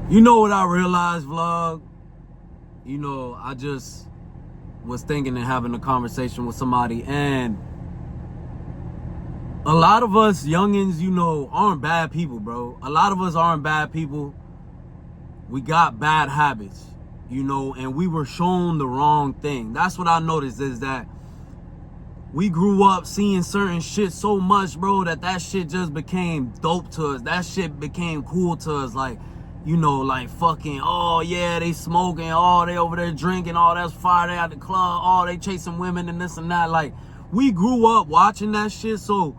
You know what I realized, vlog? I just was thinking and having a conversation with somebody, and a lot of us youngins, aren't bad people, bro. A lot of us aren't bad people. We got bad habits, and we were shown the wrong thing. That's what I noticed, is that we grew up seeing certain shit so much, bro, that shit just became dope to us. That shit became cool to us. Like fucking, oh yeah, they smoking, oh, they over there drinking, oh, that's fire, they at the club, oh, they chasing women and this and that. Like, we grew up watching that shit, so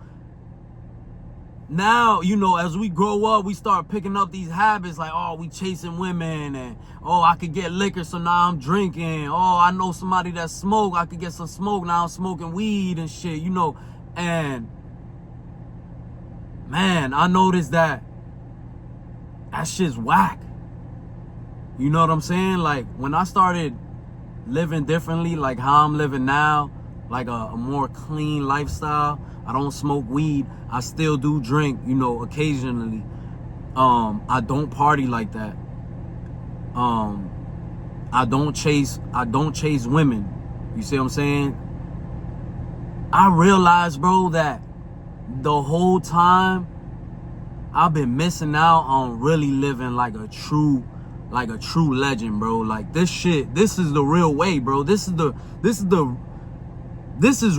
now, as we grow up, we start picking up these habits, like, oh, we chasing women, and oh, I could get liquor, so now I'm drinking. Oh, I know somebody that smoke, I could get some smoke, now I'm smoking weed and shit, and man, I noticed that shit's whack. You know what I'm saying? Like, when I started living differently, like how I'm living now, like a more clean lifestyle, I don't smoke weed, I still do drink, occasionally. I don't party like that. I don't chase women. You see what I'm saying? I realized, bro, that the whole time I've been missing out on really living like a true legend, bro. Like, this is the real way, bro. This is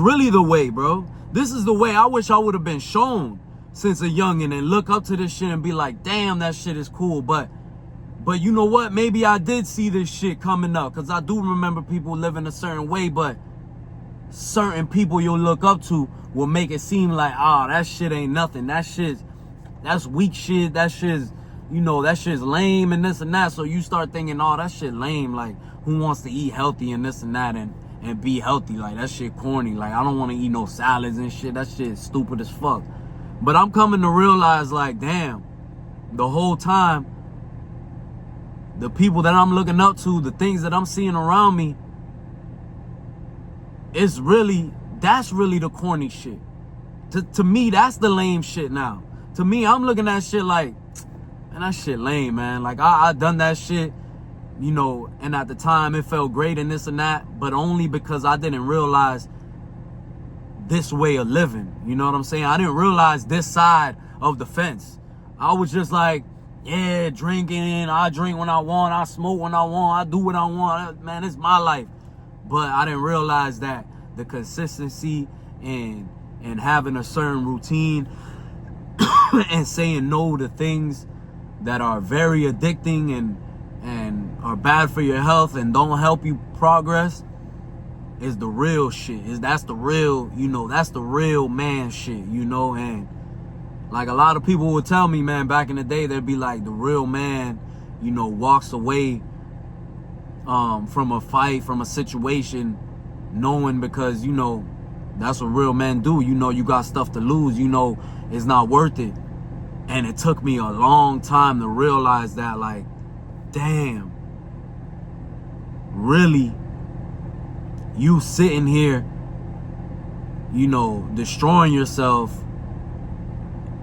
really the way, bro. This is the way I wish I would have been shown since a youngin', and look up to this shit and be like, damn, that shit is cool. But you know what? Maybe I did see this shit coming up, because I do remember people living a certain way, but certain people you'll look up to will make it seem like, that shit ain't nothing. That's weak shit. That shit's lame and this and that. So you start thinking, that shit lame. Like, who wants to eat healthy and this and that and be healthy? Like, that shit corny. Like, I don't want to eat no salads and shit. That shit stupid as fuck. But I'm coming to realize, like, damn, the whole time, the people that I'm looking up to, the things that I'm seeing around me, that's really the corny shit. To me, that's the lame shit now. To me, I'm looking at shit like, man, that shit lame, man. Like, I done that shit, and at the time it felt great and this and that, but only because I didn't realize this way of living. You know what I'm saying? I didn't realize this side of the fence. I was just like, yeah, drinking, I drink when I want, I smoke when I want, I do what I want. Man, it's my life. But I didn't realize that the consistency and having a certain routine and saying no to things that are very addicting and are bad for your health and don't help you progress is the real shit. That's the real, that's the real man shit, and like, a lot of people would tell me, man, back in the day, they'd be like, the real man, walks away from a fight, from a situation, knowing, because, that's what real men do. You got stuff to lose, it's not worth it. And it took me a long time to realize that, like, damn, really, you sitting here, destroying yourself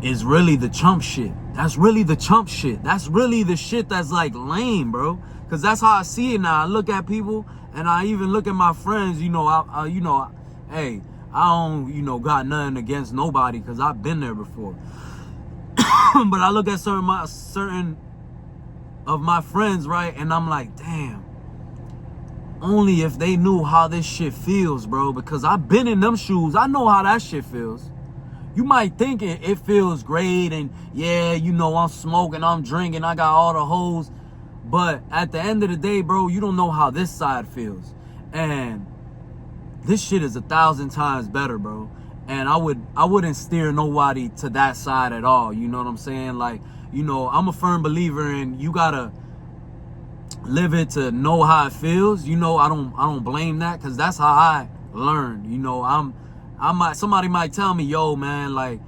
is really the chump shit. That's really the chump shit. That's really the shit that's, like, lame, bro. Because that's how I see it now. I look at people, and I even look at my friends, hey, I don't, got nothing against nobody, because I've been there before. But I look at certain of my friends, right, and I'm like, damn, only if they knew how this shit feels, bro, because I've been in them shoes. I know how that shit feels. You might think it feels great, and yeah, I'm smoking, I'm drinking, I got all the hoes, but at the end of the day, bro, you don't know how this side feels. And this shit is 1,000 times better, bro. And I wouldn't steer nobody to that side at all. You know what I'm saying? Like, I'm a firm believer in, you gotta live it to know how it feels. I don't blame that, because that's how I learned. Somebody might tell me, yo, man, like,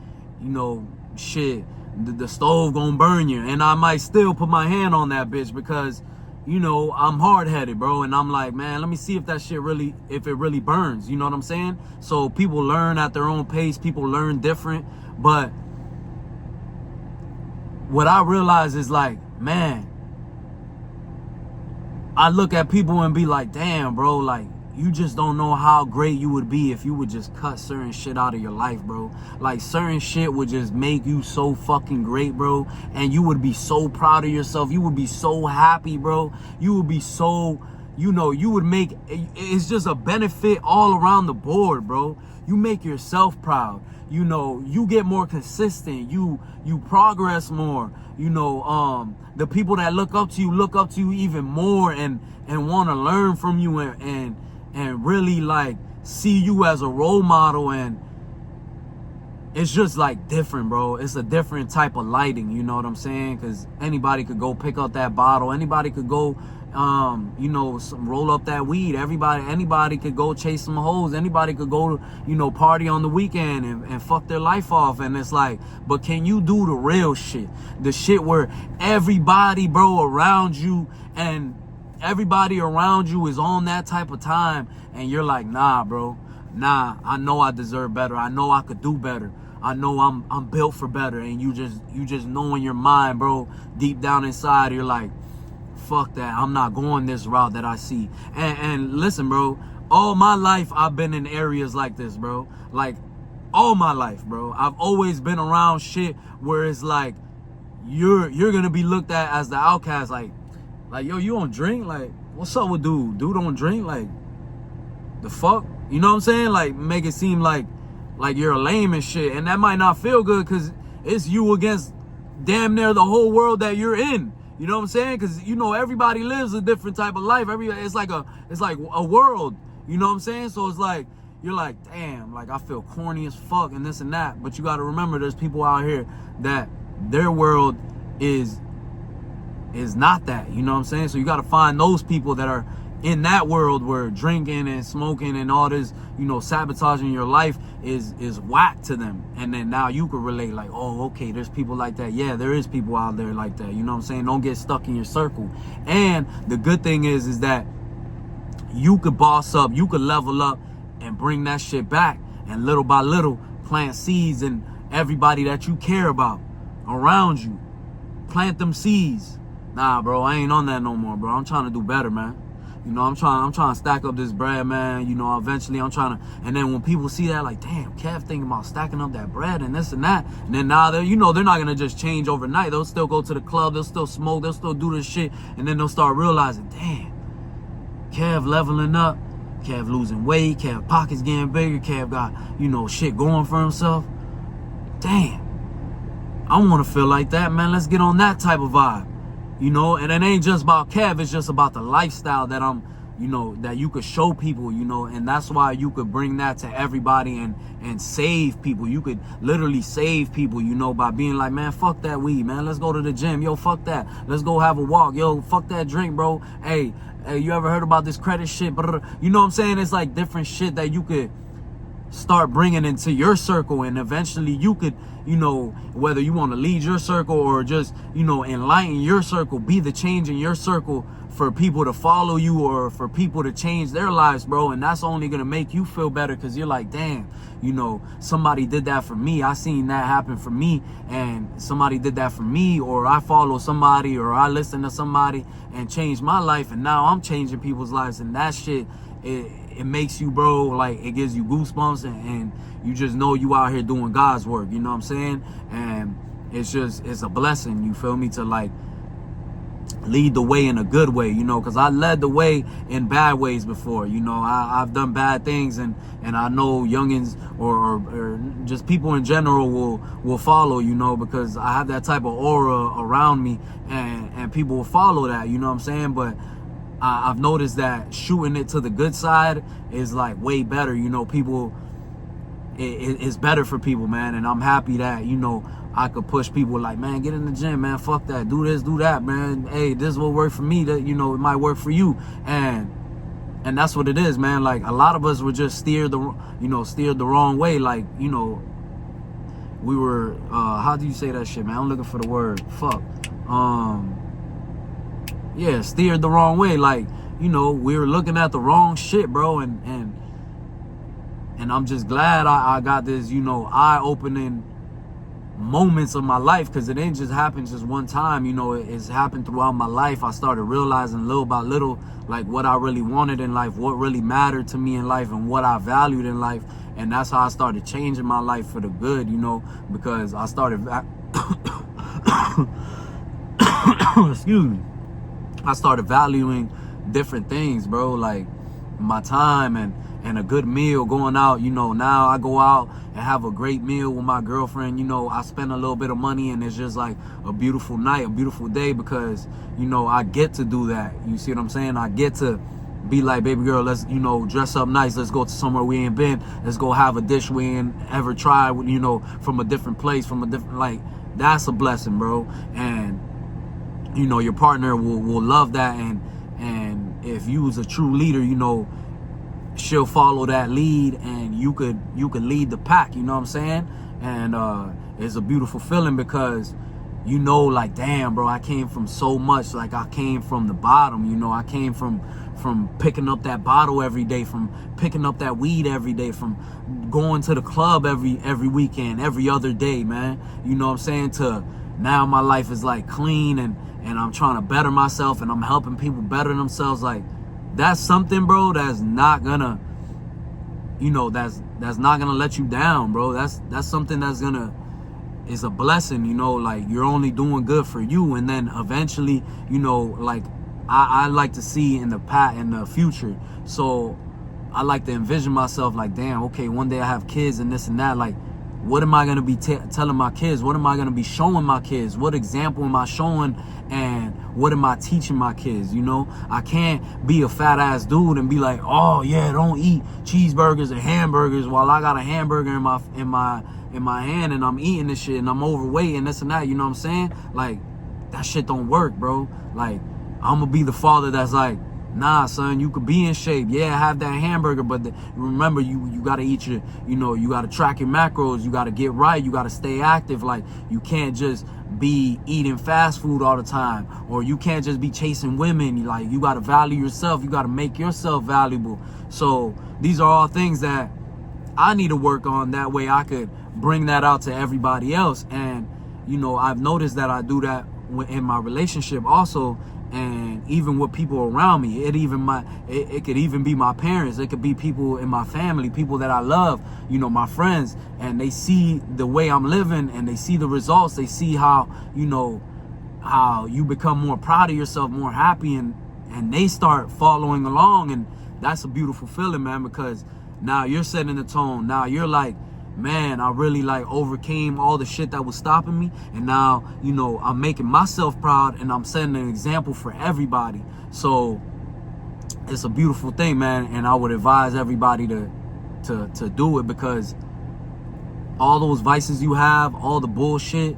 shit, the stove gonna burn you, and I might still put my hand on that bitch, because I'm hard-headed, bro, and I'm like, man, let me see if that shit really, if it really burns, you know what I'm saying? So people learn at their own pace, people learn different, but what I realize is, like, man, I look at people and be like, damn, bro, like, you just don't know how great you would be if you would just cut certain shit out of your life, bro. Like, certain shit would just make you so fucking great, bro. And you would be so proud of yourself. You would be so happy, bro. You would be so, you know, you would make, it's just a benefit all around the board, bro. You make yourself proud. You know, you get more consistent. You progress more. You know, the people that look up to you even more and want to learn from you and really like see you as a role model. And it's just like different, bro. It's a different type of lighting, you know what I'm saying? Because anybody could go pick up that bottle. Anybody could go, you know, roll up that weed. Anybody could go chase some hoes. Anybody could go, you know, party on the weekend and fuck their life off. And it's like, but can you do the real shit? The shit where everybody, bro, around you and everybody around you is on that type of time, and you're like, nah, bro, nah, I know I deserve better. I know I could do better. I know I'm built for better. And you just know in your mind, bro, deep down inside, you're like, fuck that. I'm not going this route that I see. And listen, bro, all my life I've been in areas like this, bro. Like, all my life, bro. I've always been around shit where it's like you're gonna be looked at as the outcast. Like, yo, you don't drink? Like, what's up with dude? Dude don't drink? Like, the fuck? You know what I'm saying? Like, make it seem like you're a lame and shit. And that might not feel good because it's you against damn near the whole world that you're in. You know what I'm saying? Because, you know, everybody lives a different type of life. It's like a world. You know what I'm saying? So it's like, you're like, damn, like, I feel corny as fuck and this and that. But you got to remember, there's people out here that their world is not that. You know what I'm saying? So you got to find those people that are in that world where drinking and smoking and all this, you know, sabotaging your life is whack to them. And then now you could relate, like, oh, okay, there's people like that. Yeah, there is people out there like that. You know what I'm saying? Don't get stuck in your circle. And the good thing is that you could boss up, you could level up and bring that shit back, and little by little plant seeds in everybody that you care about around you. Plant them seeds. Nah, bro, I ain't on that no more, bro. I'm trying to do better, man. You know, I'm trying to stack up this bread, man. You know, eventually I'm trying to, and then when people see that, like, damn, Kev thinking about stacking up that bread and this and that. And then now they're, you know, they're not going to just change overnight. They'll still go to the club. They'll still smoke. They'll still do this shit. And then they'll start realizing, damn, Kev leveling up. Kev losing weight. Kev pockets getting bigger. Kev got, you know, shit going for himself. Damn. I want to feel like that, man. Let's get on that type of vibe. You know, and it ain't just about Kev, it's just about the lifestyle that I'm, you know, that you could show people, you know, and that's why you could bring that to everybody and save people. You could literally save people, you know, by being like, man, fuck that weed, man. Let's go to the gym. Yo, fuck that. Let's go have a walk. Yo, fuck that drink, bro. Hey, you ever heard about this credit shit? You know what I'm saying? It's like different shit that you could start bringing into your circle, and eventually you could, you know, whether you want to lead your circle or just, you know, enlighten your circle, be the change in your circle for people to follow you or for people to change their lives, bro. And that's only gonna make you feel better because you're like, damn, you know, somebody did that for me. I seen that happen for me, and somebody did that for me, or I follow somebody, or I listen to somebody and change my life, and now I'm changing people's lives. And that shit, it makes you, bro, like, it gives you goosebumps, and you just know you out here doing God's work, you know what I'm saying? And it's a blessing, you feel me, to like lead the way in a good way, you know, because I led the way in bad ways before, you know. I've done bad things, and I know youngins or just people in general will follow, you know, because I have that type of aura around me, and people will follow that, you know what I'm saying? But I've noticed that shooting it to the good side is like way better, you know. People, it's better for people, man. And I'm happy that, you know, I could push people like, man, get in the gym, man, fuck that, do this, do that, man. Hey, this will work for me, that, you know, it might work for you. And that's what it is, man. Like, a lot of us were just steered the wrong way. Like, you know, we were how do you say that shit, man? I'm looking for the word. Fuck. Yeah, steered the wrong way. Like, you know, we were looking at the wrong shit, bro. And I'm just glad I got this, you know, eye-opening moments of my life, because it ain't just happened just one time. You know, it's happened throughout my life. I started realizing little by little, like, what I really wanted in life, what really mattered to me in life, and what I valued in life. And that's how I started changing my life for the good, you know, because I started excuse me, I started valuing different things, bro, like my time and a good meal, going out. You know, now I go out and have a great meal with my girlfriend. You know, I spend a little bit of money, and it's just like a beautiful night, a beautiful day, because, you know, I get to do that. You see what I'm saying? I get to be like, baby girl, let's, you know, dress up nice. Let's go to somewhere we ain't been. Let's go have a dish we ain't ever tried, you know, from a different place, from a different, like, that's a blessing, bro. And, you know, your partner will love that. And if you was a true leader, you know, she'll follow that lead, and you could lead the pack, you know what I'm saying? And it's a beautiful feeling, because, you know, like, damn, bro, I came from so much. Like, I came from the bottom, you know. I came from picking up that bottle every day, from picking up that weed every day, from going to the club every weekend, every other day, man. You know what I'm saying? To now my life is like clean, and I'm trying to better myself, and I'm helping people better themselves. Like, that's something, bro, that's not gonna, you know, that's not gonna let you down, bro. That's something that's gonna, is a blessing, you know. Like, you're only doing good for you, and then eventually, you know, like, I like to see in the future. So I like to envision myself like, damn, okay, one day I have kids and this and that. Like, what am I going to be telling my kids? What am I going to be showing my kids? What example am I showing, and what am I teaching my kids? You know, I can't be a fat ass dude and be like, oh yeah, don't eat cheeseburgers and hamburgers, while I got a hamburger in my hand, and I'm eating this shit, and I'm overweight and this and that. You know what I'm saying? Like, that shit don't work, bro. Like, I'm gonna be the father that's like, nah, son, you could be in shape. Yeah, have that hamburger, but remember, you gotta eat your, you know, you gotta track your macros. You gotta get right. You gotta stay active. Like, you can't just be eating fast food all the time, or you can't just be chasing women. Like, you gotta value yourself. You gotta make yourself valuable. So these are all things that I need to work on. That way I could bring that out to everybody else. And, you know, I've noticed that I do that in my relationship also. And even with people around me, it could even be my parents. It could be people in my family, people that I love, you know, my friends, and they see the way I'm living, and they see the results. They see how, you know, how you become more proud of yourself, more happy, and they start following along. And that's a beautiful feeling, man, because now you're setting the tone. Now you're like, man, I really like overcame all the shit that was stopping me, and now, you know, I'm making myself proud, and I'm setting an example for everybody. So it's a beautiful thing, man, and I would advise everybody to do it, because all those vices you have, all the bullshit,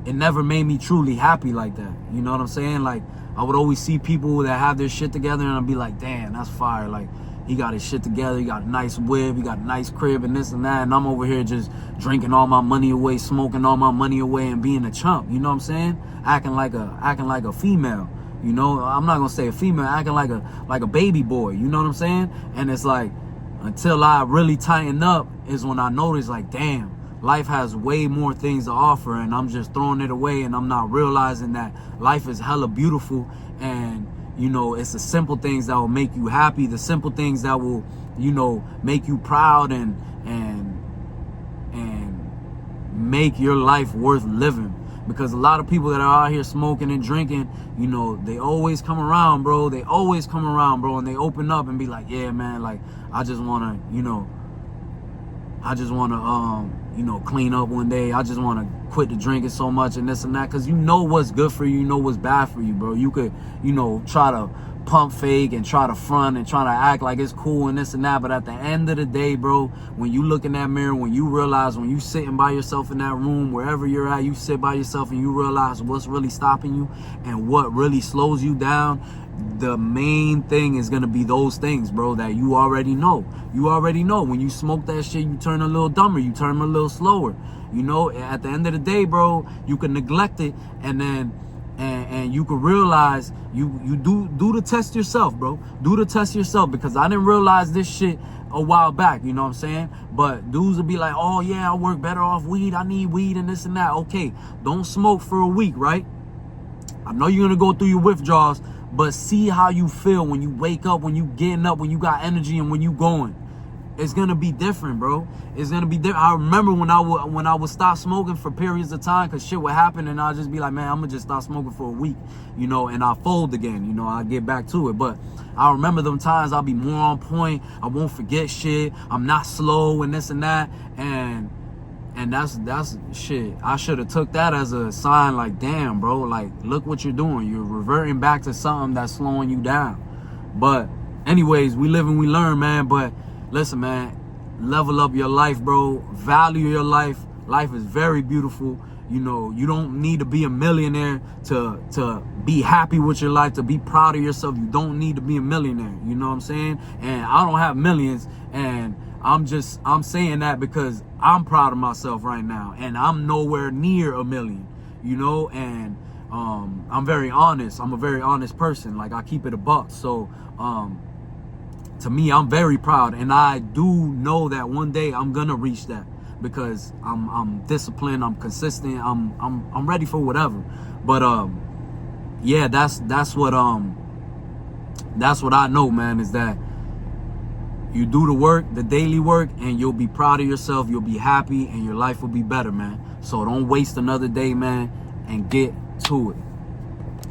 it never made me truly happy like that. You know what I'm saying? Like, I would always see people that have their shit together, and I'd be like, damn, that's fire. Like, he got his shit together, he got a nice whip, he got a nice crib, and this and that, and I'm over here just drinking all my money away, smoking all my money away, and being a chump. You know what I'm saying? Acting like a female. You know, I'm not gonna say a female, acting like a baby boy. You know what I'm saying? And it's like, until I really tighten up is when I notice, like, damn, life has way more things to offer, and I'm just throwing it away, and I'm not realizing that life is hella beautiful. And, you know, it's the simple things that will make you happy, the simple things that will, you know, make you proud and make your life worth living. Because a lot of people that are out here smoking and drinking, you know, they always come around, bro. They always come around, bro, and they open up and be like, yeah, man, like, I just want to, you know, you know, clean up one day. I just want to quit the drinking so much and this and that. Because you know what's good for you, you know what's bad for you, bro. You could, you know, try to pump fake and try to front and try to act like it's cool and this and that. But at the end of the day, bro, when you look in that mirror, when you realize, when you sitting by yourself in that room, wherever you're at, you sit by yourself and you realize what's really stopping you and what really slows you down, the main thing is going to be those things, bro, that you already know. You already know. When you smoke that shit, you turn a little dumber. You turn a little slower. You know, at the end of the day, bro, you can neglect it, and then and you can realize you do the test yourself, bro. Do the test yourself, because I didn't realize this shit a while back, you know what I'm saying? But dudes will be like, oh yeah, I work better off weed, I need weed and this and that. Okay, don't smoke for a week, right? I know you're gonna go through your withdrawals, but see how you feel when you wake up, when you getting up, when you got energy, and when you going. It's gonna be different, bro. It's gonna be different. I remember when I would stop smoking for periods of time, because shit would happen, and I'll just be like, man, I'm gonna just stop smoking for a week, you know, and I fold again, you know, I get back to it. But I remember them times I'll be more on point. I won't forget shit. I'm not slow and this and that, and that's shit. I should have took that as a sign, like, damn, bro, like, look what you're doing. You're reverting back to something that's slowing you down. But anyways, we live and we learn, man. But listen, man, level up your life, bro. Value your life. Life is very beautiful. You know, you don't need to be a millionaire to be happy with your life, to be proud of yourself. You don't need to be a millionaire. You know what I'm saying? And I don't have millions, and I'm saying that because I'm proud of myself right now, and I'm nowhere near a million, you know, and I'm very honest. I'm a very honest person. Like, I keep it a buck. So to me, I'm very proud, and I do know that one day I'm gonna reach that, because I'm disciplined, I'm consistent, I'm ready for whatever. But yeah, that's what I know, man, is that you do the work, the daily work, and you'll be proud of yourself, you'll be happy, and your life will be better, man. So don't waste another day, man, and get to it.